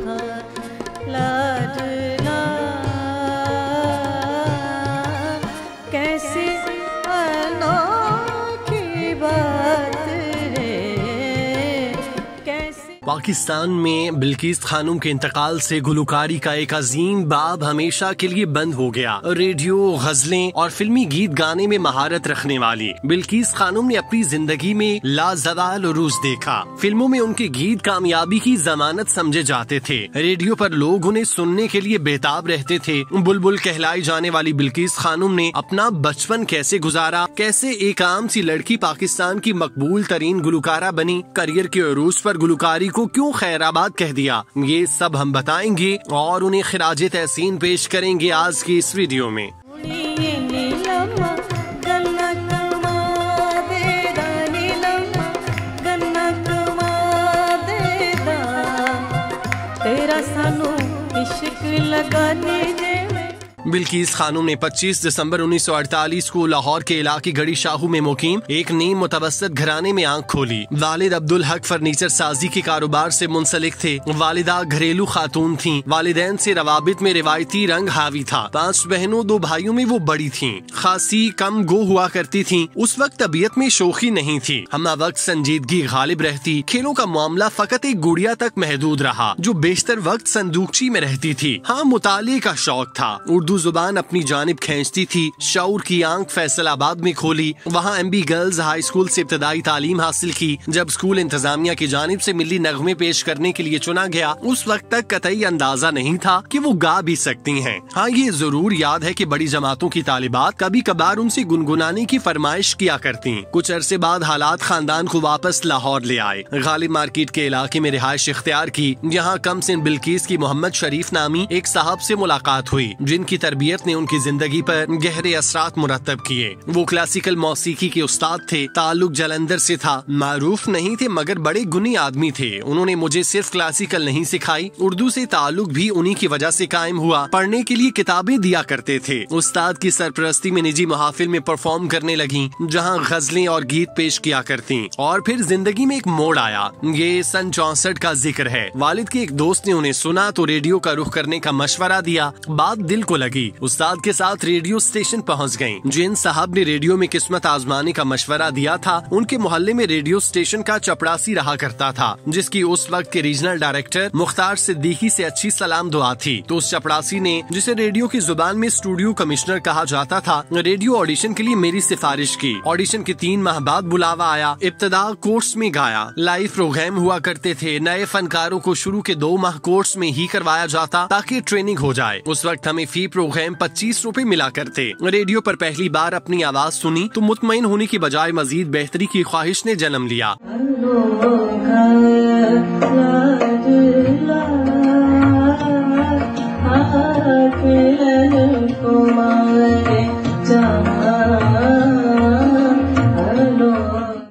लाडला कैसे अनोखी बात रे कैसे। पाकिस्तान में बिल्किस खानम के इंतकाल से गुलकारी का एक अजीम बाब हमेशा के लिए बंद हो गया। रेडियो, गजलें और फिल्मी गीत गाने में महारत रखने वाली बिल्किस खानम ने अपनी जिंदगी में लाजवाल उरूज देखा। फिल्मों में उनके गीत कामयाबी की जमानत समझे जाते थे। रेडियो पर लोग उन्हें सुनने के लिए बेताब रहते थे। बुलबुल कहलाई जाने वाली बिल्किस खानम ने अपना बचपन कैसे गुजारा, कैसे एक आम सी लड़की पाकिस्तान की मकबूल तरीन गुलकारा बनी, करियर के उरूज पर गुलकारी को क्यों खैराबाद कह दिया, ये सब हम बताएंगे और उन्हें खिराजे तहसीन पेश करेंगे आज की इस वीडियो में। तेरा सानू इश्क लगाने बिल्किस खानम ने 25 दिसंबर 1948 को लाहौर के इलाके गढ़ी शाहू में मुकीम एक नीम मुतवस्सित घराने में आंख खोली। वालिद अब्दुल हक फर्नीचर साजी के कारोबार से मुंसलिक थे। वालिदा घरेलू खातून थीं। वालिदैन से रवाबित में रिवायती रंग हावी था। 5 बहनों 2 भाइयों में वो बड़ी थीं। खासी कम गो हुआ करती थीं। उस वक्त तबीयत में शोखी नहीं थी। हमा वक्त संजीदगी गालिब रहती। खेलों का मामला फकत एक गुड़िया तक महदूद रहा जो बेशतर वक्त संदूकची में रहती थी। हाँ, मुताले का शौक था। उर्दू जुबान अपनी जानिब खींचती थी। शऊर की आंख फैसलाबाद में खोली। वहाँ MB गर्ल्स हाई स्कूल से इब्तदाई तालीम हासिल की। जब स्कूल इंतजामिया की जानिब से मिली नगमे पेश करने के लिए चुना गया, उस वक्त तक कतई अंदाजा नहीं था कि वो गा भी सकती हैं। हाँ, ये जरूर याद है कि बड़ी जमातों की तालिबात कभी कभार उनसे गुनगुनाने की फरमाइश किया करती। कुछ अरसे बाद हालात खानदान को वापस लाहौर ले आए। गालिब मार्केट के इलाके में रिहाइश इख्तियार की। यहाँ कम सिन बिल्किस की मोहम्मद शरीफ नामी एक साहब से मुलाकात हुई जिनकी तरबियत ने उनकी जिंदगी पर गहरे असरात मुरतब किए। वो क्लासिकल मौसीकी के उस्ताद थे। ताल्लुक जलंधर से था। मारूफ नहीं थे मगर बड़े गुनी आदमी थे। उन्होंने मुझे सिर्फ क्लासिकल नहीं सिखाई, उर्दू से ताल्लुक भी उन्हीं की वजह से कायम हुआ। पढ़ने के लिए किताबें दिया करते थे। उस्ताद की सरपरस्ती में निजी महाफिल में परफॉर्म करने लगी जहाँ गजलें और गीत पेश किया करती। और फिर जिंदगी में एक मोड़ आया। ये सन 64 का जिक्र है। वालिद के एक दोस्त ने उन्हें सुना तो रेडियो का रुख करने का मशवरा दिया। बात दिल को लगी। उस्ताद के साथ रेडियो स्टेशन पहुंच गईं। जिन साहब ने रेडियो में किस्मत आजमाने का मशवरा दिया था, उनके मोहल्ले में रेडियो स्टेशन का चपड़ासी रहा करता था जिसकी उस वक्त के रीजनल डायरेक्टर मुख्तार सिद्दीकी से अच्छी सलाम दुआ थी। तो उस चपड़ासी ने, जिसे रेडियो की जुबान में स्टूडियो कमिश्नर कहा जाता था, रेडियो ऑडिशन के लिए मेरी सिफारिश की। ऑडिशन के 3 माह बाद बुलावा आया। इब्तदा कोर्स में गाया। लाइव प्रोग्राम हुआ करते थे। नए फनकारों को शुरू के 2 माह कोर्स में ही करवाया जाता ताकि ट्रेनिंग हो जाए। उस वक्त हमें फी प्रोग्राम 25 रुपए मिला करते। रेडियो पर पहली बार अपनी आवाज सुनी तो मुतमईन होने की बजाय मजीद बेहतरी की ख्वाहिश ने जन्म लिया।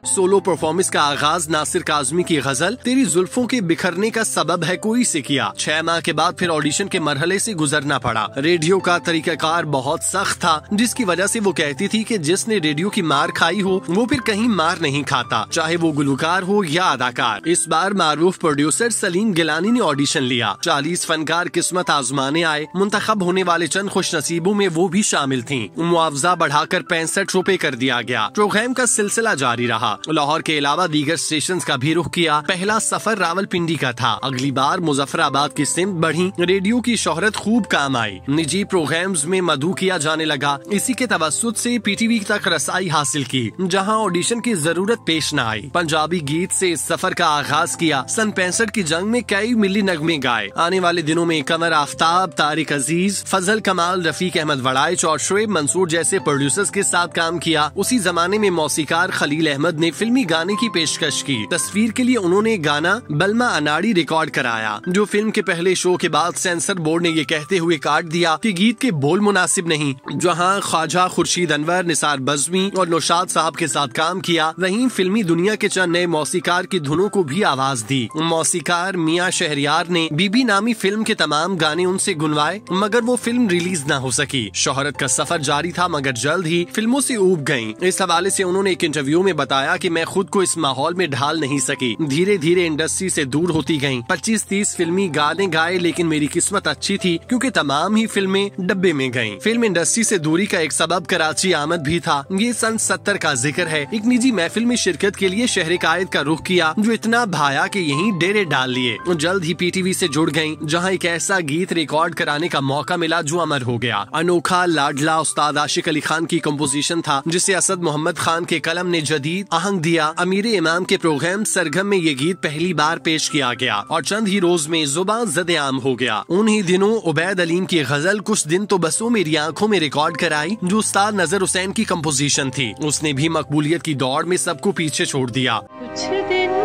सोलो परफॉर्मेंस का आगाज नासिर काज़मी की गजल तेरी जुल्फों के बिखरने का सबब है कोई से किया। 6 माह के बाद फिर ऑडिशन के मरहले से गुजरना पड़ा। रेडियो का तरीकाकार बहुत सख्त था जिसकी वजह से वो कहती थी कि जिसने रेडियो की मार खाई हो वो फिर कहीं मार नहीं खाता, चाहे वो गुलकार हो या अदाकार। इस बार मारूफ प्रोड्यूसर सलीम गिलानी ने ऑडिशन लिया। 40 फनकार किस्मत आजमाने आए। मुंतखब होने वाले चंद खुश नसीबों में वो भी शामिल थीं। मुआवजा बढ़ाकर 65 रुपए कर दिया गया। प्रोग्राम का सिलसिला जारी रहा। लाहौर के अलावा दीगर स्टेशंस का भी रुख किया। पहला सफर रावलपिंडी का था। अगली बार मुजफ्फराबाद की सिमत बढ़ी। रेडियो की शोहरत खूब काम आई। निजी प्रोग्राम्स में मदऊ किया जाने लगा। इसी के तवस्सुत से PTV तक रसाई हासिल की जहां ऑडिशन की जरूरत पेश न आई। पंजाबी गीत से इस सफर का आगाज किया। सन 65 की जंग में कई मिली नगमे गाए। आने वाले दिनों में कमर आफ्ताब, तारिक अजीज, फजल कमाल, रफीक अहमद वड़ाइच और शोएब मंसूर जैसे प्रोड्यूसर्स के साथ काम किया। उसी जमाने में मौसीकार खलील अहमद ने फिल्मी गाने की पेशकश की। तस्वीर के लिए उन्होंने गाना बलमा अनाड़ी रिकॉर्ड कराया जो फिल्म के पहले शो के बाद सेंसर बोर्ड ने ये कहते हुए काट दिया कि गीत के बोल मुनासिब नहीं। जहां ख्वाजा खुर्शीद अनवर, निसार बज़मी और नौशाद साहब के साथ काम किया, वहीं फिल्मी दुनिया के चंद नए मौसीकार की धुनों को भी आवाज दी। मौसीकार मियां शहरियार ने बीबी नामी फिल्म के तमाम गाने उनसे गुनवाए मगर वो फिल्म रिलीज न हो सकी। शोहरत का सफर जारी था मगर जल्द ही फिल्मों से ऊब गयी। इस हवाले से उन्होंने एक इंटरव्यू में बताया कि मैं खुद को इस माहौल में ढाल नहीं सकी। धीरे धीरे इंडस्ट्री से दूर होती गईं। 25-30 फिल्मी गाने गाए, लेकिन मेरी किस्मत अच्छी थी क्योंकि तमाम ही फिल्में डब्बे में गईं। फिल्म इंडस्ट्री से दूरी का एक सबब कराची आमद भी था। ये सन 70 का जिक्र है। एक निजी महफिल में शिरकत के लिए शहर कायद का रुख किया, जो इतना भाया कि यहीं डेरे डाल लिए। जल्द ही पीटीवी से जुड़ गयी, जहाँ एक ऐसा गीत रिकॉर्ड कराने का मौका मिला जो अमर हो गया। अनोखा लाडला उस्ताद आशिक अली खान की कंपोजिशन था, जिसे असद मोहम्मद खान के कलम ने जदीद आहंग दिया। अमीर इमाम के प्रोग्राम सरगम में ये गीत पहली बार पेश किया गया और चंद ही रोज में जुबान ज़द-ए-आम हो गया। उन्हीं दिनों उबैद अलीम की गजल कुछ दिन तो बसों मेरी आंखों में रिकॉर्ड कराई, जो उस्ताद नजर हुसैन की कंपोजिशन थी। उसने भी मकबूलियत की दौड़ में सबको पीछे छोड़ दिया। कुछ दिन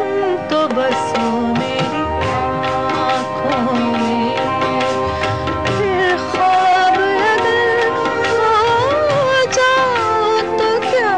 तो बसों मेरी आँखों में, फिर ख्वाब अगर हो जाओ तो क्या।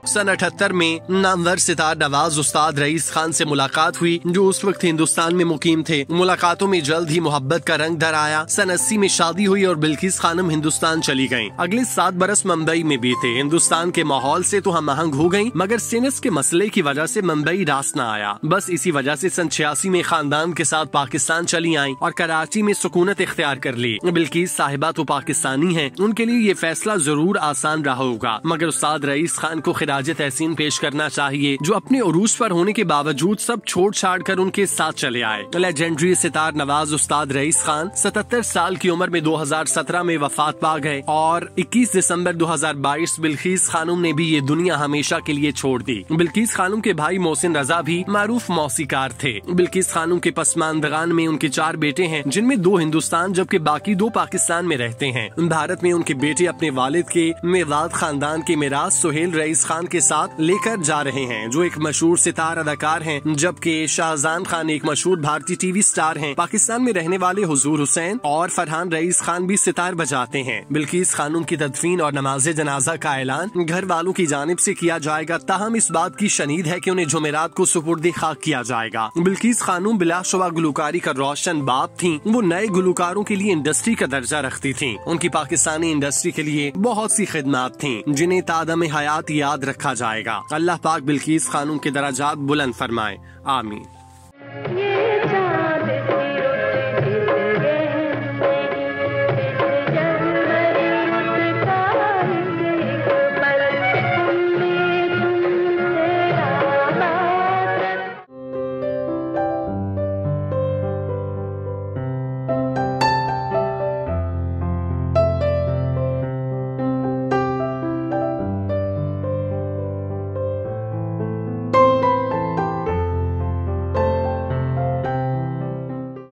सन 78 में नामवर सितार नवाज उस्ताद रईस खान से मुलाकात हुई, जो उस वक्त हिंदुस्तान में मुकीम थे। मुलाकातों में जल्द ही मोहब्बत का रंग दर आया। सन 80 में शादी हुई और बिल्किस खानम हिंदुस्तान चली गयीं। अगले 7 बरस मुंबई में बीते। हिंदुस्तान के माहौल से तो हम आहंग हो गयीं, मगर सिनस के मसले की वजह से मुंबई रास न आया। बस इसी वजह से सन 86 में खानदान के साथ पाकिस्तान चली आईं और कराची में सुकूनत इख्तियार कर ली। बिल्किस साहिबा तो पाकिस्तानी हैं, उनके लिए ये फैसला जरूर आसान रहा होगा, मगर उस्ताद रईस खान को खिराज तहसीन पेश करना चाहिए, जो अपने उरूज पर होने के बावजूद सब छोड़ छाड़ कर उनके साथ चले आए। लेजेंडरी सितार नवाज उस्ताद रईस खान 77 साल की उम्र में 2017 में वफात पा गए और 21 दिसंबर 2022 बिल्किस खानम ने भी ये दुनिया हमेशा के लिए छोड़ दी। बिल्किस खानम के भाई मोहसिन रजा भी मारूफ मौसीकार थे। बिल्किस खानम के पसमानदगान में उनके 4 बेटे हैं, जिनमें 2 हिंदुस्तान जबकि बाकी 2 पाकिस्तान में रहते हैं। भारत में उनके बेटे अपने वालिद के मेवात खानदान के मिरास सुहेल रईस खान के साथ लेकर जा रहे हैं, जो एक मशहूर सितार अदाकार हैं, जबकि शाहजान खान एक मशहूर भारतीय टीवी स्टार हैं। पाकिस्तान में रहने वाले हुजूर हुसैन और फरहान रईस खान भी सितार बजाते हैं। बिल्किस खानम की तदफीन और नमाज़े जनाजा का ऐलान घर वालों की जानिब से किया जाएगा, ताहम इस बात की शनीद है कि उन्हें जुमेरात को सुपुर्द खाक किया जाएगा। बिल्किस खानम बिलाशुबा गुलकारी का रोशन बाप थी। वो नए गुलकारों के लिए इंडस्ट्री का दर्जा रखती थी। उनकी पाकिस्तानी इंडस्ट्री के लिए बहुत सी खिदमात थी, जिन्हें तादम हयात याद रखा जाएगा। अल्लाह पाक बिल्किस खानम के दराजात बुलंद फरमाए। आमीन।